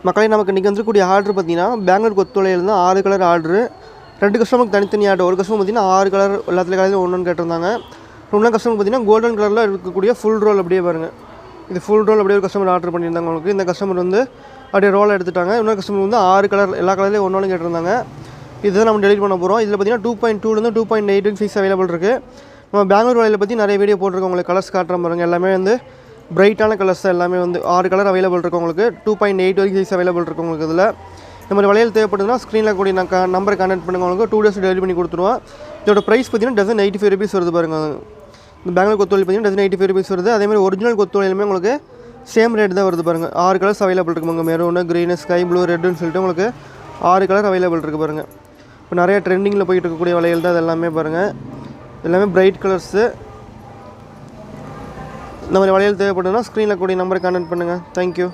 மக்களே நமக்கு இன்றைக்கி வந்துக்கூடிய ஆர்டர் பார்த்திங்கன்னா பெங்களூர் கொத்துவளையில் தான் 6 கலர் ஆர்டரு. 2 கஸ்டமருக்கு தனித்தனி ஆர்டர். ஒரு கஸ்டமர் பார்த்திங்கன்னா 6 கலர் எல்லாத்துல கலர்லையும் ஒன்று கேட்டிருந்தாங்க. இன்னொரு கஸ்டமர் பார்த்திங்கன்னா கோல்டன் கலரில் இருக்கக்கூடிய ஃபுல் ரோல் அப்படியே பாருங்கள். இது ஃபுல் ரோல் அப்படியே ஒரு கஸ்டமர் ஆர்டர் பண்ணியிருந்தாங்க உங்களுக்கு. இந்த கஸ்டமர் வந்து அப்படியே ரோல் எடுத்துட்டாங்க. இன்னொரு கஸ்டமர் வந்து 6 கலர் எல்லா கலர்லேயும் ஒன்று கேட்டிருந்தாங்க. இதுதான் நம்ம டெலிவரி பண்ண போகிறோம். இதில் பார்த்திங்கன்னா 2.2 2.8 ஃபீஸ் அவைலபிள் இருக்குது. நம்ம பெங்களூர் வலையில் பற்றி நிறைய வீடியோ போட்டிருக்கோம். உங்களுக்கு கலர்ஸ் காட்டுறோம் பாருங்கள். எல்லாமே வந்து பிரைட்டான கலர்ஸ் எல்லாமே வந்து 6 கலர் அவைலபிள் இருக்குது உங்களுக்கு. 2.8 வரைக்கும் சைஸ் அவைலபிள் இருக்குது உங்களுக்கு. இதில் இந்த மாதிரி வளையல் தேவைப்படுதுன்னா ஸ்க்ரீனில் கூடிய நம்பரை கான்டாக்ட் பண்ணுங்கள். உங்களுக்கு 2 days டெலிவரி பண்ணி கொடுத்துருவோம். இதோட ப்ரைஸ் பார்த்தீங்கன்னா டசன் 85 rupees வருது பாருங்கள். இந்த பெங்களூர் கொத்துவளையில் பார்த்தீங்கன்னா டசன் 85 rupees வருது. அதேமாதிரி ஒரிஜினல் கொத்துவளையிலுமே உங்களுக்கு சேம் ரேட் தான் வருது பாருங்கள். 6 கலர்ஸ் அவைலபிள் இருக்குங்க. மெரூனு, க்ரீனு, ஸ்கை ப்ளூ, ரெட்டுன்னு சொல்லிட்டு உங்களுக்கு 6 கலர் அவைலபிள் இருக்குது பாருங்கள். இப்போ நிறைய ட்ரெண்டிங்கில் போயிட்டு இருக்கக்கூடிய வளையல் தான் இது எல்லாமே பாருங்கள். எல்லாமே பிரைட் கலர்ஸு. இந்த மாதிரி வளையல் தேவைப்படுதுன்னா ஸ்க்ரீனில் கூடிய நம்பரை கான்டாக்ட் பண்ணுங்கள். தேங்க்யூ.